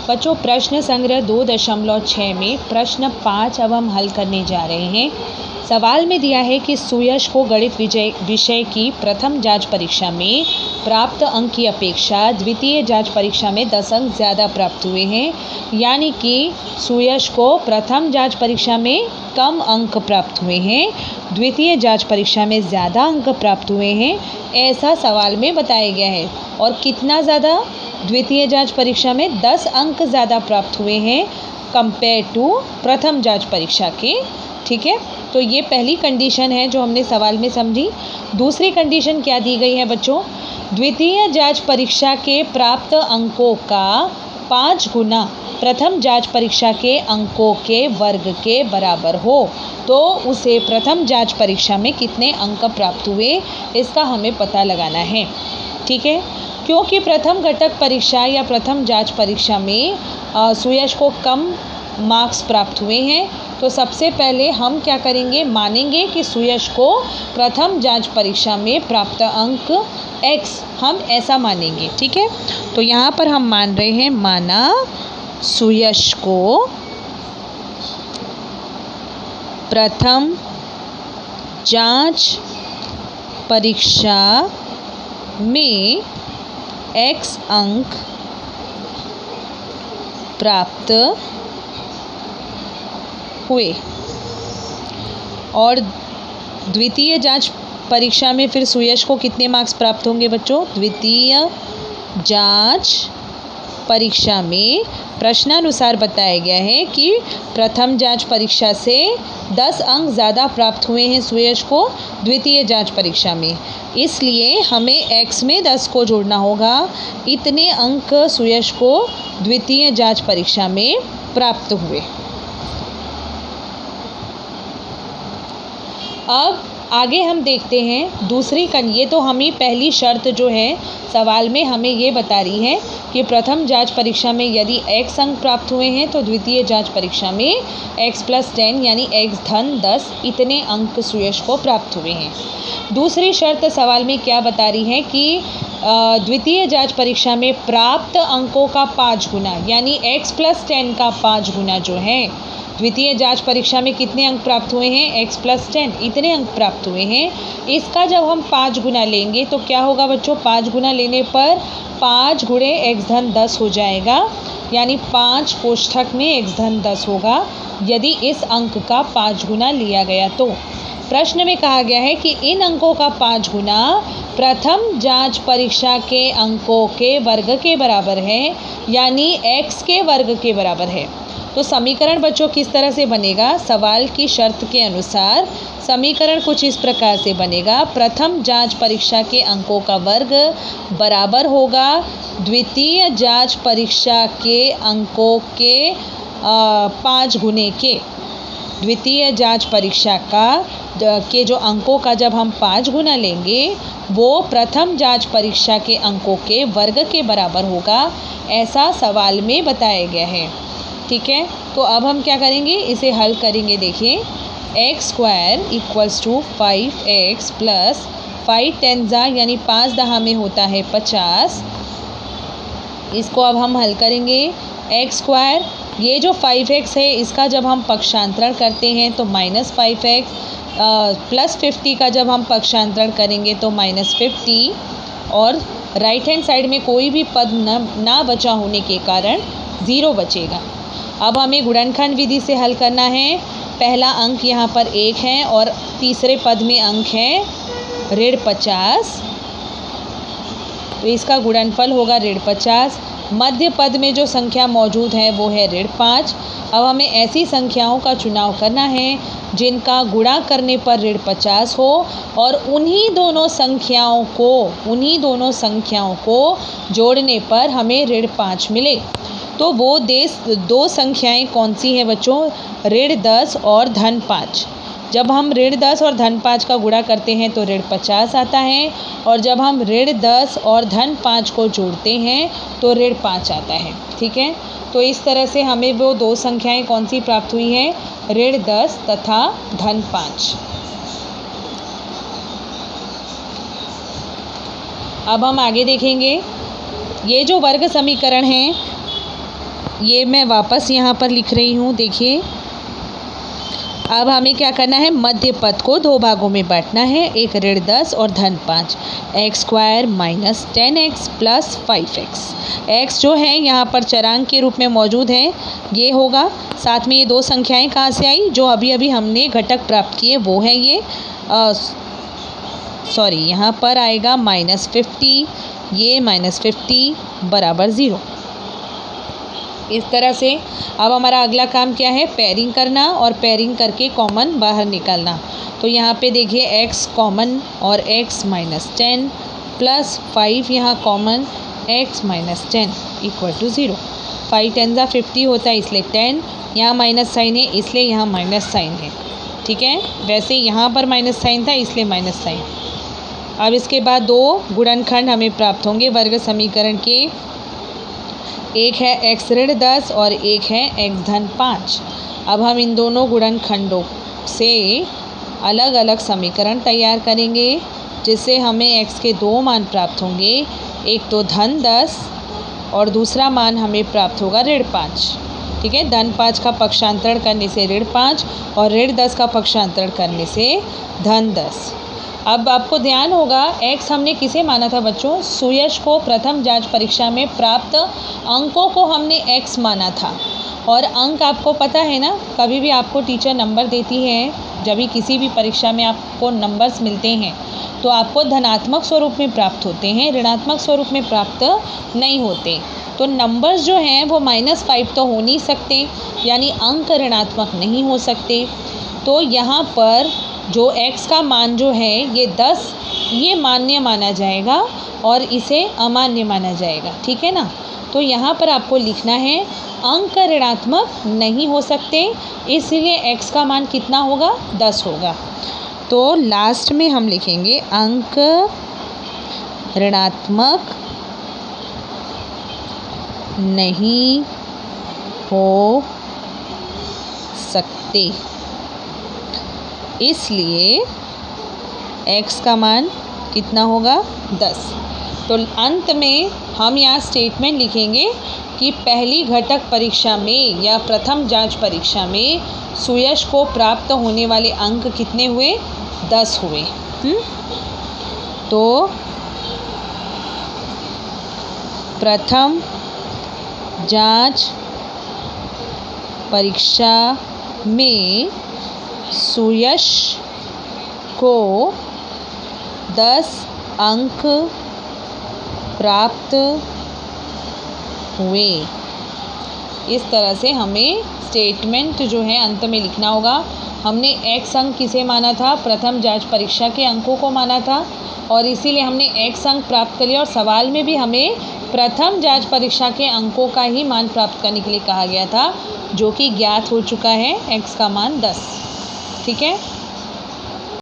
बच्चों प्रश्न संग्रह 2.6 में प्रश्न 5 अब हम हल करने जा रहे हैं। सवाल में दिया है कि सुयश को गणित विषय की प्रथम जांच परीक्षा में प्राप्त अंक की अपेक्षा द्वितीय जांच परीक्षा में 10 अंक ज़्यादा प्राप्त हुए हैं, यानी कि सुयश को प्रथम जांच परीक्षा में कम अंक प्राप्त हुए हैं, द्वितीय जांच परीक्षा में ज़्यादा अंक प्राप्त हुए हैं, ऐसा सवाल में बताया गया है। और कितना ज़्यादा? द्वितीय जांच परीक्षा में 10 अंक ज़्यादा प्राप्त हुए हैं कंपेयर टू प्रथम जांच परीक्षा के। ठीक है, तो ये पहली कंडीशन है जो हमने सवाल में समझी। दूसरी कंडीशन क्या दी गई है बच्चों? द्वितीय जांच परीक्षा के प्राप्त अंकों का 5 गुना प्रथम जांच परीक्षा के अंकों के वर्ग के बराबर हो, तो उसे प्रथम जांच परीक्षा में कितने अंक प्राप्त हुए इसका हमें पता लगाना है। ठीक है, क्योंकि प्रथम घटक परीक्षा या प्रथम जांच परीक्षा में सुयश को कम मार्क्स प्राप्त हुए हैं, तो सबसे पहले हम क्या करेंगे, मानेंगे कि सुयश को प्रथम जांच परीक्षा में प्राप्त अंक x, हम ऐसा मानेंगे। ठीक है, तो यहाँ पर हम मान रहे हैं, माना सुयश को प्रथम जांच परीक्षा में x अंक प्राप्त हुए, और द्वितीय जांच परीक्षा में फिर सुयश को कितने मार्क्स प्राप्त होंगे बच्चों? द्वितीय जांच परीक्षा में प्रश्नानुसार बताया गया है कि प्रथम जांच परीक्षा से 10 अंक ज़्यादा प्राप्त हुए हैं सुयश को द्वितीय जांच परीक्षा में, इसलिए हमें x में 10 को जोड़ना होगा। इतने अंक सुयश को द्वितीय जांच परीक्षा में प्राप्त हुए। अब आगे हम देखते हैं दूसरी ये तो हमें पहली शर्त जो है सवाल में हमें ये बता रही है कि प्रथम जांच परीक्षा में यदि x अंक प्राप्त हुए हैं तो द्वितीय जांच परीक्षा में x + 10 यानी x धन 10 इतने अंक सुयश को प्राप्त हुए हैं। दूसरी शर्त सवाल में क्या बता रही है कि द्वितीय जांच परीक्षा में प्राप्त अंकों का 5 गुना यानी x + 10 का 5 गुना जो है, द्वितीय जांच परीक्षा में कितने अंक प्राप्त हुए हैं? x + 10 इतने अंक प्राप्त हुए हैं। इसका जब हम 5 गुना लेंगे तो क्या होगा बच्चों? 5 गुना लेने पर 5 गुणे x धन 10 हो जाएगा, यानी 5 कोष्ठक में x धन 10 होगा यदि इस अंक का 5 गुना लिया गया तो। प्रश्न में कहा गया है कि इन अंकों का 5 गुना प्रथम जांच परीक्षा के अंकों के वर्ग के बराबर है, यानी x के वर्ग के बराबर है। तो समीकरण बच्चों किस तरह से बनेगा? सवाल की शर्त के अनुसार समीकरण कुछ इस प्रकार से बनेगा, प्रथम जांच परीक्षा के अंकों का वर्ग बराबर होगा द्वितीय जांच परीक्षा के अंकों के 5 गुने के। द्वितीय जांच परीक्षा के जो अंकों का जब हम 5 गुना लेंगे वो प्रथम जांच परीक्षा के अंकों के वर्ग के बराबर होगा, ऐसा सवाल में बताया गया है। ठीक है, तो अब हम क्या करेंगे, इसे हल करेंगे। देखिए x² = 5x + 5 10 यानी 5 दहा में होता है 50। इसको अब हम हल करेंगे। x², ये जो 5x है इसका जब हम पक्षांतरण करते हैं तो -5x, + 50 का जब हम पक्षांतरण करेंगे तो -50, और राइट हैंड साइड में कोई भी पद ना बचा होने के कारण 0 बचेगा। अब हमें गुणनखंड विधि से हल करना है। पहला अंक यहाँ पर 1 है और तीसरे पद में अंक है -50, तो इसका गुणनफल होगा -50। मध्य पद में जो संख्या मौजूद है वो है -5। अब हमें ऐसी संख्याओं का चुनाव करना है जिनका गुणा करने पर ऋण 50 हो और उन्हीं दोनों संख्याओं को जोड़ने पर हमें ऋण 5 मिले। तो वो दो संख्याएं कौन सी हैं बच्चों? ऋण 10 और धन 5। जब हम ऋण 10 और धन 5 का गुणा करते हैं तो ऋण 50 आता है, और जब हम ऋण 10 और धन 5 को जोड़ते हैं तो ऋण 5 आता है। ठीक है, तो इस तरह से हमें वो दो संख्याएं कौन सी प्राप्त हुई हैं? ऋण 10 तथा धन 5। अब हम आगे देखेंगे, ये जो वर्ग समीकरण है ये मैं वापस यहाँ पर लिख रही हूँ। देखिए अब हमें क्या करना है, मध्य पद को दो भागों में बांटना है, एक ऋण 10 और धन 5। X square minus 10x plus 5x। x जो है यहाँ पर चरांक के रूप में मौजूद है, ये होगा। साथ में ये दो संख्याएं कहाँ से आई, जो अभी अभी हमने घटक प्राप्त किए वो है ये सॉरी यहाँ पर आएगा -50, ये -50 बराबर 0। इस तरह से अब हमारा अगला काम क्या है, पेयरिंग करना और पेयरिंग करके कॉमन बाहर निकालना। तो यहाँ पे देखिए x कॉमन और x -10 प्लस 5 यहाँ कॉमन x -10 इक्वल टू 0। 5 10 50 होता है इसलिए 10, यहाँ माइनस साइन है इसलिए यहाँ माइनस साइन है। ठीक है, वैसे यहाँ पर माइनस साइन था इसलिए माइनस साइन। अब इसके बाद दो गुणनखंड हमें प्राप्त होंगे वर्ग समीकरण के, एक है x ऋण 10 और एक है x धन 5। अब हम इन दोनों गुणनखंडों से अलग अलग समीकरण तैयार करेंगे, जिससे हमें x के दो मान प्राप्त होंगे, एक तो धन 10 और दूसरा मान हमें प्राप्त होगा ऋण 5। ठीक है, धन 5 का पक्षांतरण करने से ऋण 5 और ऋण 10 का पक्षांतरण करने से धन 10। अब आपको ध्यान होगा x हमने किसे माना था बच्चों, सुयश को प्रथम जांच परीक्षा में प्राप्त अंकों को हमने x माना था। और अंक आपको पता है ना, कभी भी आपको टीचर नंबर देती है, जब भी किसी भी परीक्षा में आपको नंबर्स मिलते हैं तो आपको धनात्मक स्वरूप में प्राप्त होते हैं, ऋणात्मक स्वरूप में प्राप्त नहीं होते। तो नंबर्स जो हैं वो -5 तो हो नहीं सकते, यानी अंक ऋणात्मक नहीं हो सकते। तो यहाँ पर जो x का मान जो है ये 10, ये मान्य माना जाएगा और इसे अमान्य माना जाएगा। ठीक है ना, तो यहाँ पर आपको लिखना है अंक ऋणात्मक नहीं हो सकते, इसलिए x का मान कितना होगा, 10 होगा। तो लास्ट में हम लिखेंगे अंक ऋणात्मक नहीं हो सकते, इसलिए x का मान कितना होगा, 10। तो अंत में हम यहाँ स्टेटमेंट लिखेंगे कि पहली घटक परीक्षा में या प्रथम जांच परीक्षा में सुयश को प्राप्त होने वाले अंक कितने हुए, 10 हुए। तो प्रथम जांच परीक्षा में सुयश को 10 अंक प्राप्त हुए। इस तरह से हमें स्टेटमेंट जो है अंत में लिखना होगा। हमने x अंक किसे माना था, प्रथम जांच परीक्षा के अंकों को माना था, और इसीलिए हमने x अंक प्राप्त कर लिया। और सवाल में भी हमें प्रथम जांच परीक्षा के अंकों का ही मान प्राप्त करने के लिए कहा गया था, जो कि ज्ञात हो चुका है, x का मान 10। ठीक है।